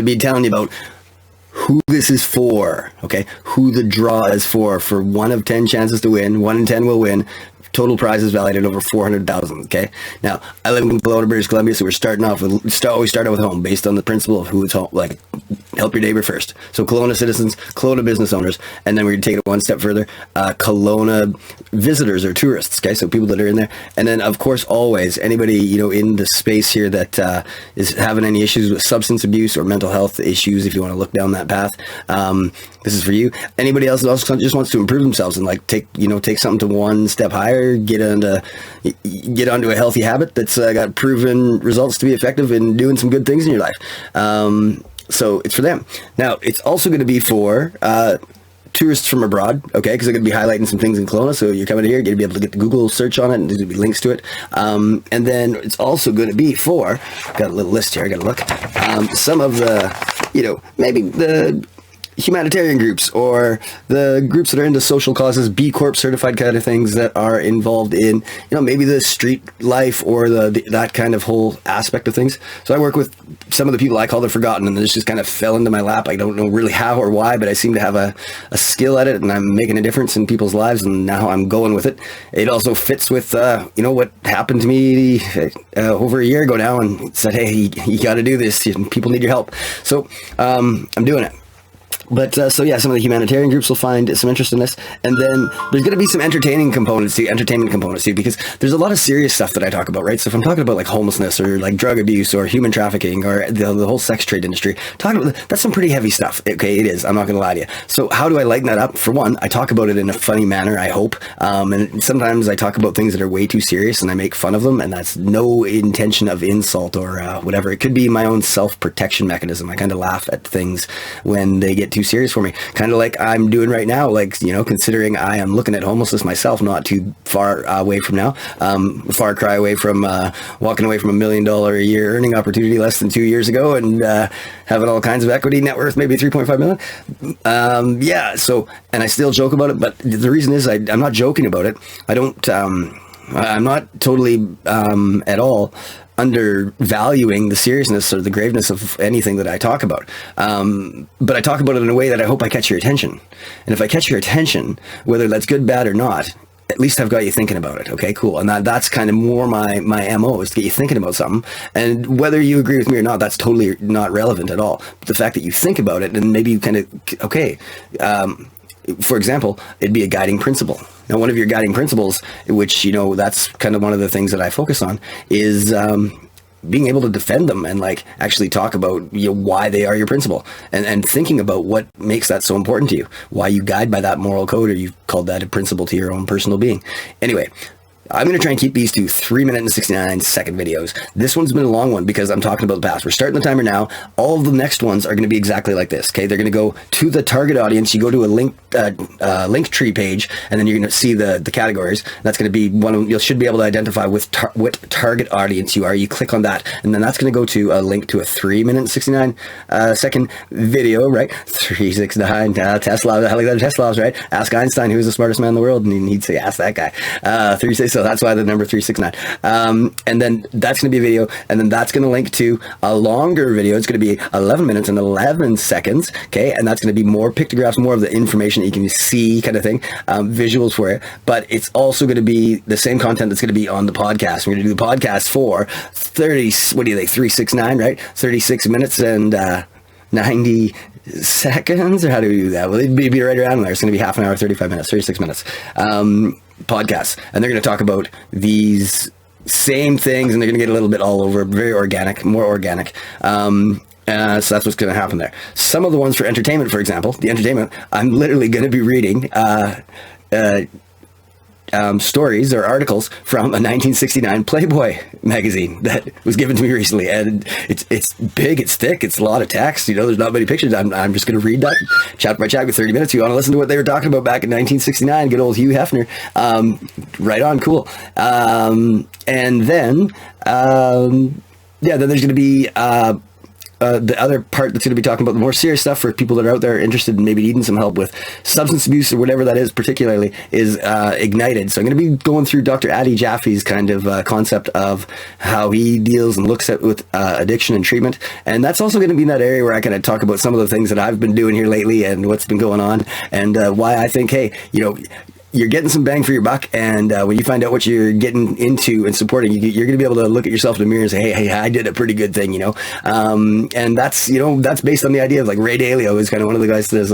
to be telling you about who this is for, okay? Who the draw is for 1 of 10 chances to win. 1 in 10 will win. Total prize is valued at over $400,000. Okay. Now I live in Kelowna, British Columbia, so we're starting off with always start out with home, based on the principle of who it's home. Like, help your neighbor first. So Kelowna citizens, Kelowna business owners, and then we're gonna take it one step further. Kelowna visitors or tourists. Okay, so people that are in there, and then of course always anybody in the space here that is having any issues with substance abuse or mental health issues. If you want to look down that path, this is for you. Anybody else that also just wants to improve themselves and like take something to one step higher. Get onto a healthy habit that's got proven results to be effective in doing some good things in your life. So it's for them. Now it's also going to be for tourists from abroad, okay? Because I'm going to be highlighting some things in Kelowna. So you're coming here, you're going to be able to get the Google search on it, and there's going to be links to it. And then it's also going to be for, got a little list here, I got to look. Some of the, maybe the humanitarian groups or the groups that are into social causes, B Corp certified kind of things that are involved in, maybe the street life or that kind of whole aspect of things. So I work with some of the people I call the forgotten, and this just kind of fell into my lap. I don't know really how or why, but I seem to have a skill at it, and I'm making a difference in people's lives, and now I'm going with it. It also fits with, what happened to me over a year ago now, and said, hey, you got to do this. People need your help. So I'm doing it. But some of the humanitarian groups will find some interest in this, and then there's going to be some entertainment components too, because there's a lot of serious stuff that I talk about, right? So if I'm talking about like homelessness or like drug abuse or human trafficking or the whole sex trade industry, that's some pretty heavy stuff. Okay, it is. I'm not going to lie to you. So how do I lighten that up? For one, I talk about it in a funny manner, I hope, and sometimes I talk about things that are way too serious and I make fun of them, and that's no intention of insult or whatever. It could be my own self-protection mechanism. I kind of laugh at things when they get too serious for me, kind of like I'm doing right now, considering I am looking at homelessness myself, not too far away from now, far cry away from walking away from $1 million a year earning opportunity less than 2 years ago, and having all kinds of equity, net worth maybe 3.5 million. So, and I still joke about it, but the reason is I'm not joking about it. I'm not totally at all undervaluing the seriousness or the graveness of anything that I talk about. But I talk about it in a way that I hope I catch your attention. And if I catch your attention, whether that's good, bad, or not, at least I've got you thinking about it. Okay, cool. And that's kind of more my MO, is to get you thinking about something. And whether you agree with me or not, that's totally not relevant at all. But the fact that you think about it, and maybe you kind of, for example, it'd be a guiding principle. Now, one of your guiding principles, which, that's kind of one of the things that I focus on, is being able to defend them and actually talk about why they are your principle, and thinking about what makes that so important to you, why you guide by that moral code, or you've called that a principle to your own personal being. Anyway, I'm going to try and keep these to 3 minute and 69 second videos. This one's been a long one because I'm talking about the past. We're starting the timer now. All of the next ones are going to be exactly like this. Okay, they're going to go to the target audience. You go to a link tree page, and then you're going to see the categories. That's going to be you should be able to identify what target audience you are. You click on that, and then that's going to go to a link to a 3 minute and 69 second video, right? 369 Tesla, Alexander Tesla's, right? Ask Einstein who's the smartest man in the world, and he'd say, ask that guy. So that's why the number 369. And then that's going to be a video, and then that's going to link to a longer video. It's going to be 11 minutes and 11 seconds. Okay, and that's going to be more pictographs, more of the information that you can see, kind of thing, visuals for it. But it's also going to be the same content that's going to be on the podcast. We're going to do the podcast for 369, right? 36 minutes and 90 seconds, or how do we do that? Well, it'd be right around there. It's going to be half an hour, 35 minutes, 36 minutes. Podcasts, and they're going to talk about these same things, and they're going to get a little bit all over, very organic, more organic. So that's what's going to happen there. Some of the ones for entertainment, for example, the entertainment, I'm literally going to be reading stories or articles from a 1969 Playboy magazine that was given to me recently, and it's big, it's thick, it's a lot of text, there's not many pictures. I'm just going to read that chapter by chapter, 30 minutes. You want to listen to what they were talking about back in 1969, good old Hugh Hefner. Right on, cool. And then then there's going to be the other part that's going to be talking about the more serious stuff for people that are out there interested in maybe needing some help with substance abuse or whatever that is, particularly, is Ignited. So I'm going to be going through Dr. Adi Jaffe's kind of concept of how he deals and looks at with addiction and treatment. And that's also going to be in that area where I kind of talk about some of the things that I've been doing here lately and what's been going on, and why I think, hey, you're getting some bang for your buck, and when you find out what you're getting into and supporting, you're going to be able to look at yourself in the mirror and say, hey, I did a pretty good thing, and that's based on the idea of, like, Ray Dalio is kind of one of the guys that has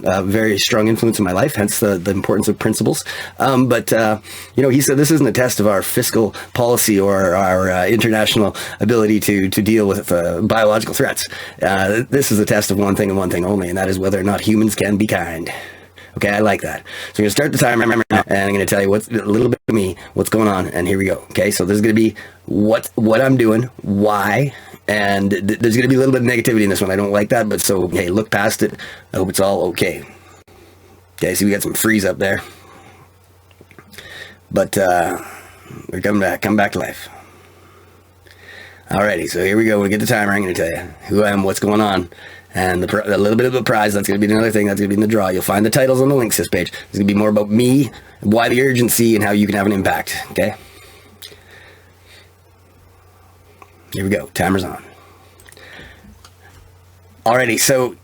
a very strong influence in my life, hence the importance of principles. But he said this isn't a test of our fiscal policy or our international ability to deal with biological threats. This is a test of one thing and one thing only, and that is whether or not humans can be kind. Okay, I like that. So I'm going to start the timer now, and I'm going to tell you what's a little bit of me, what's going on, and here we go. Okay, so there's going to be what I'm doing, why, and there's going to be a little bit of negativity in this one. I don't like that, but so, hey, look past it. I hope it's all okay. Okay, so we got some freeze up there. But we're coming back to life. Alrighty, so here we go. When we get the timer, I'm going to tell you who I am, what's going on, and a little bit of a prize. That's going to be another thing. That's going to be in the draw. You'll find the titles on the links this page. It's going to be more about me, why the urgency, and how you can have an impact. Okay? Here we go. Timer's on. Alrighty, so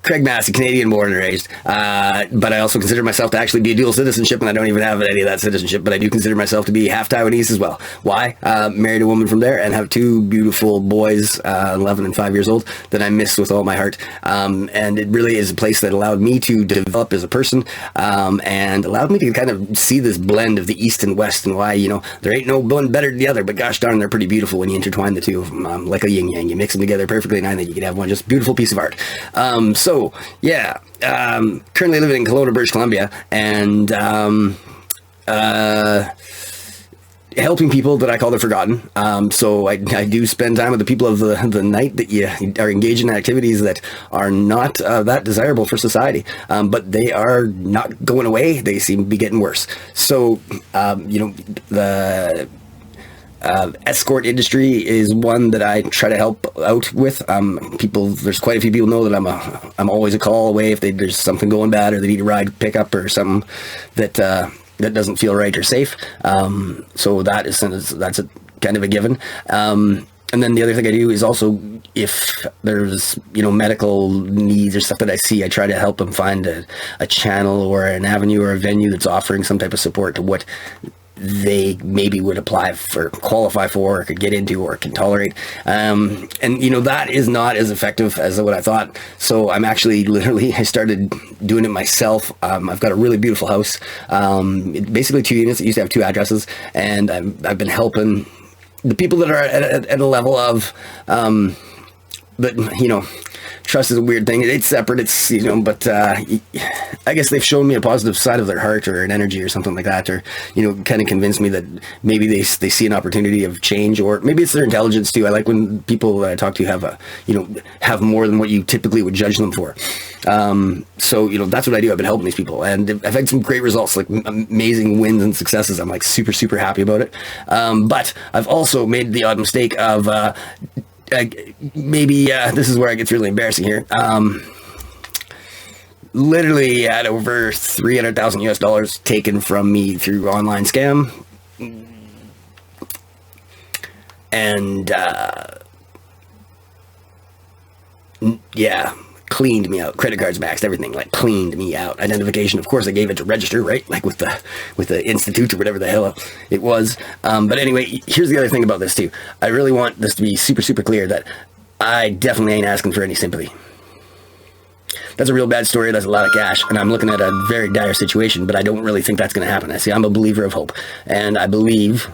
Craig Massey, Canadian born and raised, but I also consider myself to actually be a dual citizenship, and I don't even have any of that citizenship, but I do consider myself to be half Taiwanese as well. Why? Married a woman from there and have two beautiful boys, 11 and 5 years old, that I miss with all my heart. And it really is a place that allowed me to develop as a person, and allowed me to kind of see this blend of the East and West, and why, there ain't no one better than the other, but gosh darn, they're pretty beautiful when you intertwine the two of them, like a yin-yang. You mix them together perfectly, and I think you could have one just beautiful piece of art. So yeah, currently living in Kelowna, British Columbia, and helping people that I call the forgotten. So I do spend time with the people of the night that you are engaged in activities that are not that desirable for society, but they are not going away. They seem to be getting worse. So the escort industry is one that I try to help out with. There's quite a few people know that I'm always a call away if there's something going bad, or they need a ride pickup or something that doesn't feel right or safe. So that's a kind of a given. And then the other thing I do is also, if there's, medical needs or stuff that I see, I try to help them find a channel or an avenue or a venue that's offering some type of support to what they maybe would qualify for, or could get into, or can tolerate. And that is not as effective as what I thought. So I'm actually I started doing it myself. I've got a really beautiful house, basically 2 units. It used to have 2 addresses, and I've been helping the people that are at a level of, trust is a weird thing. It's separate. It's, but I guess they've shown me a positive side of their heart, or an energy, or something like that, or, kind of convinced me that maybe they see an opportunity of change, or maybe it's their intelligence too. I like when people that I talk to have more than what you typically would judge them for. So, that's what I do. I've been helping these people, and I've had some great results, like amazing wins and successes. I'm like super, super happy about it. But I've also made the odd mistake of, this is where it gets really embarrassing here. Literally had over $300,000 US taken from me through online scam, and cleaned me out. Credit cards maxed, everything, like cleaned me out. Identification, of course, I gave it to register, right? Like with the institute or whatever the hell it was. But anyway, here's the other thing about this too. I really want this to be super, super clear that I definitely ain't asking for any sympathy. That's a real bad story. That's a lot of cash, and I'm looking at a very dire situation, but I don't really think that's going to happen. I'm a believer of hope, and I believe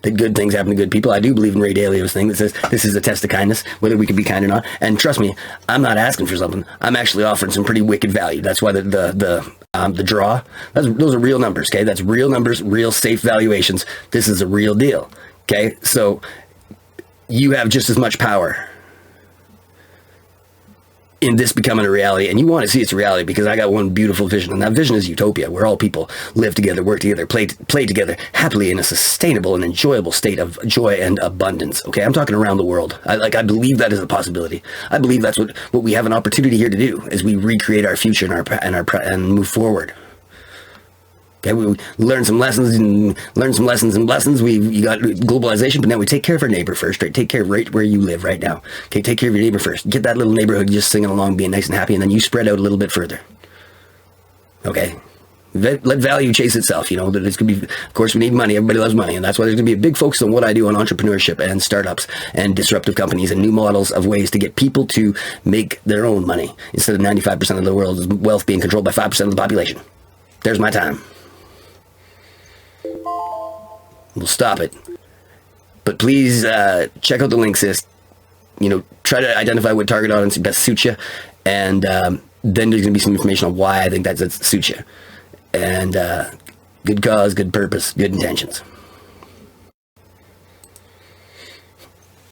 that good things happen to good people. I do believe in Ray Dalio's thing that says this is a test of kindness, whether we can be kind or not. And trust me, I'm not asking for something. I'm actually offering some pretty wicked value. That's why the draw, those are real numbers, okay? That's real numbers, real safe valuations. This is a real deal, okay? So you have just as much power in this becoming a reality, and you want to see it's a reality, because I got one beautiful vision, and that vision is utopia, where all people live together, work together, play together happily in a sustainable and enjoyable state of joy and abundance. Okay, I'm talking around the world. I believe that is a possibility. I believe that's what we have an opportunity here to do, as we recreate our future and move forward. Okay, we learn some lessons and lessons. You got globalization, but now we take care of our neighbor first, right? Take care right where you live right now. Okay, take care of your neighbor first. Get that little neighborhood just singing along, being nice and happy, and then you spread out a little bit further. Okay, let value chase itself. You know that it's gonna be. Of course, we need money. Everybody loves money, and that's why there's gonna be a big focus on what I do on entrepreneurship and startups and disruptive companies and new models of ways to get people to make their own money instead of 95% of the world's wealth being controlled by 5% of the population. There's my time. We'll stop it. But please check out the link, sis. You know, try to identify what target audience best suits you. And then there's going to be some information on why I think that suits you. And good cause, good purpose, good intentions.